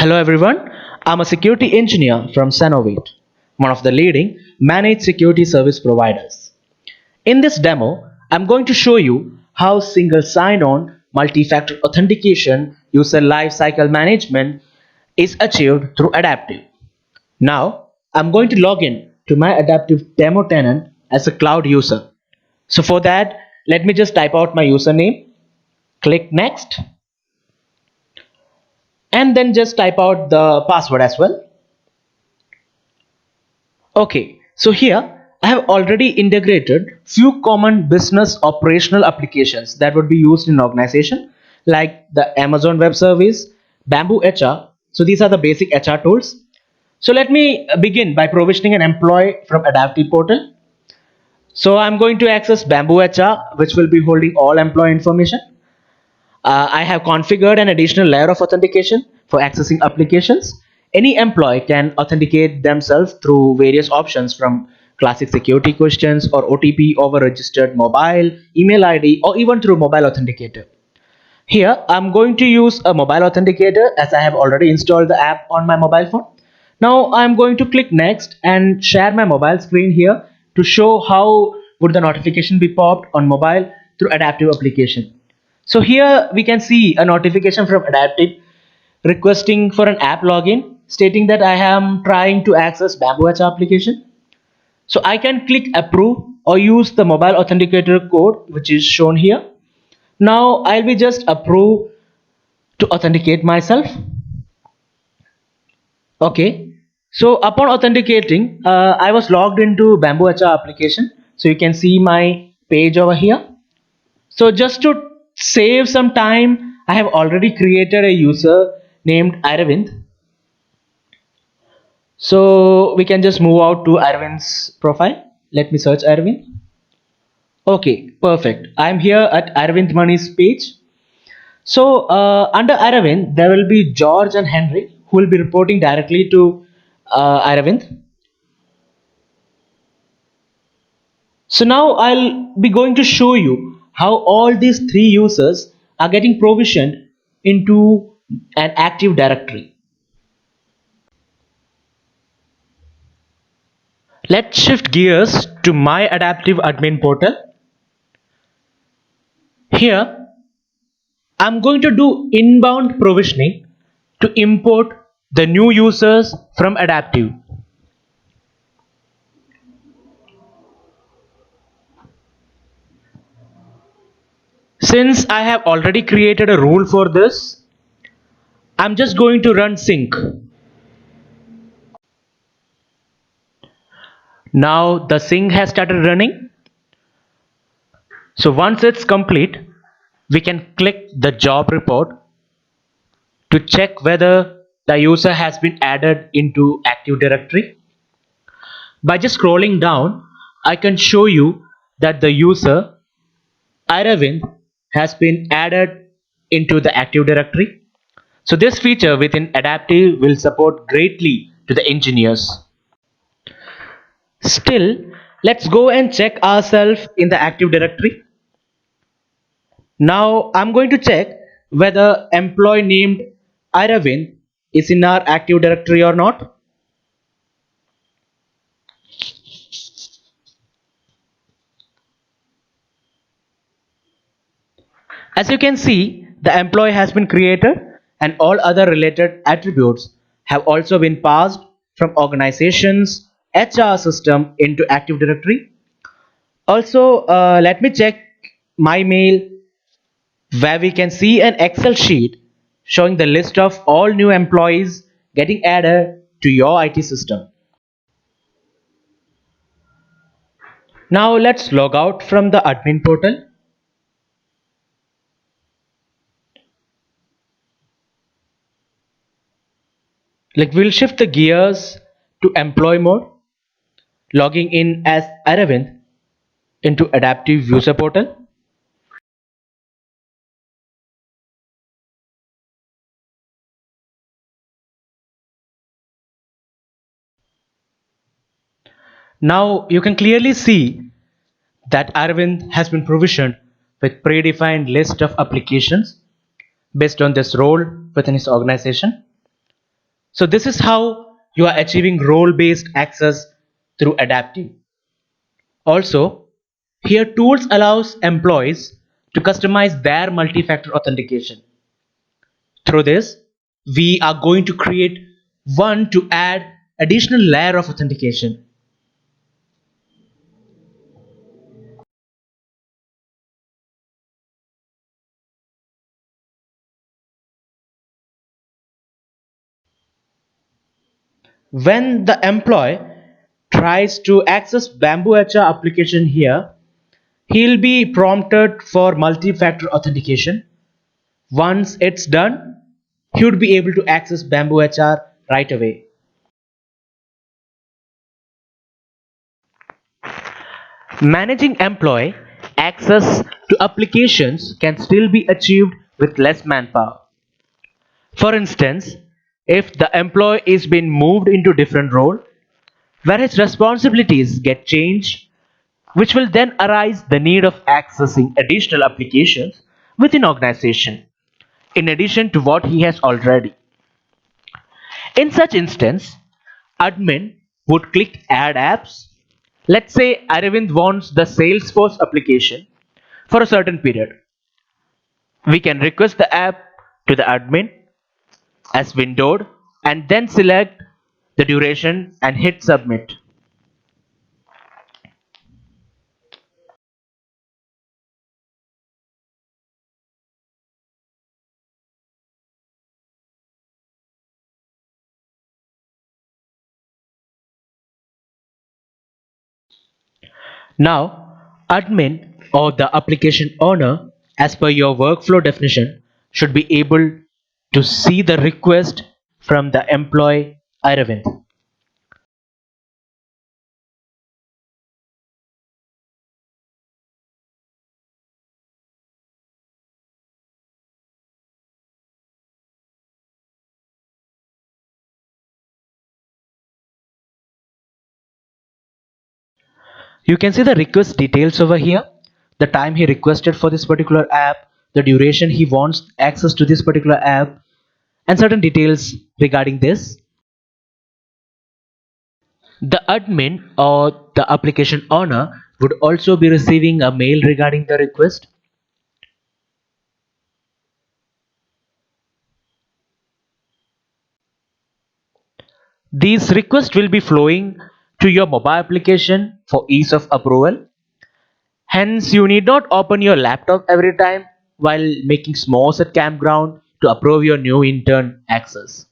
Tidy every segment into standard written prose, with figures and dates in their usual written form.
Hello everyone, I'm a security engineer from Sanovate, one of the leading managed security service providers. In this demo, I'm going to show you how single sign-on multi-factor authentication user lifecycle management is achieved through Adaptive. Now, I'm going to log in to my Adaptive demo tenant as a cloud user. So for that, let me just type out my username, click next, and then just type out the password as well. Okay, so here I have already integrated few common business operational applications that would be used in organization like the Amazon Web Service, Bamboo HR. So these are the basic HR tools. So let me begin by provisioning an employee from Adaptive portal. So I'm going to access Bamboo HR, which will be holding all employee information. I have configured an additional layer of authentication for accessing applications. Any employee can authenticate themselves through various options from classic security questions or OTP over registered mobile, email ID, or even through mobile authenticator. Here, I'm going to use a mobile authenticator as I have already installed the app on my mobile phone. Now, I'm going to click next and share my mobile screen here to show how would the notification be popped on mobile through Adaptive application. So here we can see a notification from Adaptive requesting for an app login stating that I am trying to access Bamboo HR application. So I can click approve or use the mobile authenticator code which is shown here. Now I'll be just approve to authenticate myself. Okay. So upon authenticating, I was logged into Bamboo HR application. So you can see my page over here. So just to save some time, I have already created a user named Aravind. So we can just move out to Arvind's profile. Let me search Aravind. Okay, perfect. I'm here at Aravind Mani's page. So under Aravind, there will be George and Henry who will be reporting directly to Aravind. So now I'll be going to show you how all these three users are getting provisioned into an Active Directory. Let's shift gears to my Adaptive admin portal. Here, I'm going to do inbound provisioning to import the new users from Adaptive. Since I have already created a rule for this, I'm just going to run sync. Now the sync has started running. So once it's complete, we can click the job report to check whether the user has been added into Active Directory. By just scrolling down, I can show you that the user Aravind has been added into the Active Directory. So this feature within Adaptive will support greatly to the engineers. Still, let's go and check ourselves in the Active Directory. Now I'm going to check whether employee named Aravind is in our Active Directory or not. As you can see, the employee has been created and all other related attributes have also been passed from organization's HR system into Active Directory. Also, let me check my mail where we can see an Excel sheet showing the list of all new employees getting added to your IT system. Now let's log out from the admin portal. We'll shift the gears to employee mode, logging in as Aravind into Adaptive User Portal. Now you can clearly see that Aravind has been provisioned with predefined list of applications based on this role within his organization. So this is how you are achieving role-based access through adapting. Also, here tools allows employees to customize their multi-factor authentication. Through this, we are going to create one to add additional layer of authentication. When the employee tries to access Bamboo HR application here, he'll be prompted for multi-factor authentication. Once it's done, he would be able to access Bamboo HR right away. Managing employee access to applications can still be achieved with less manpower. For instance, if the employee is being moved into different role where his responsibilities get changed, which will then arise the need of accessing additional applications within organization in addition to what he has already. In such instance, admin would click add apps. Let's say Aravind wants the Salesforce application for a certain period. We can request the app to the admin as windowed and then select the duration and hit submit. Now, admin or the application owner, as per your workflow definition, should be able to see the request from the employee Aravind. You can see the request details over here, the time he requested for this particular app, the duration he wants access to this particular app, and certain details regarding this. The admin or the application owner would also be receiving a mail regarding the request. These requests will be flowing to your mobile application for ease of approval. Hence, you need not open your laptop every time while making s'mores at campground to approve your new intern access.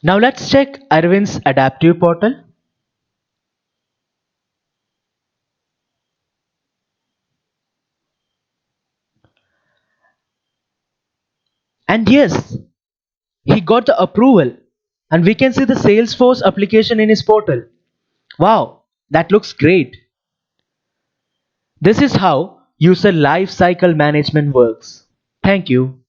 Now let's check Arvind's adaptive portal. And yes, he got the approval. And we can see the Salesforce application in his portal. Wow, that looks great. This is how user lifecycle management works. Thank you.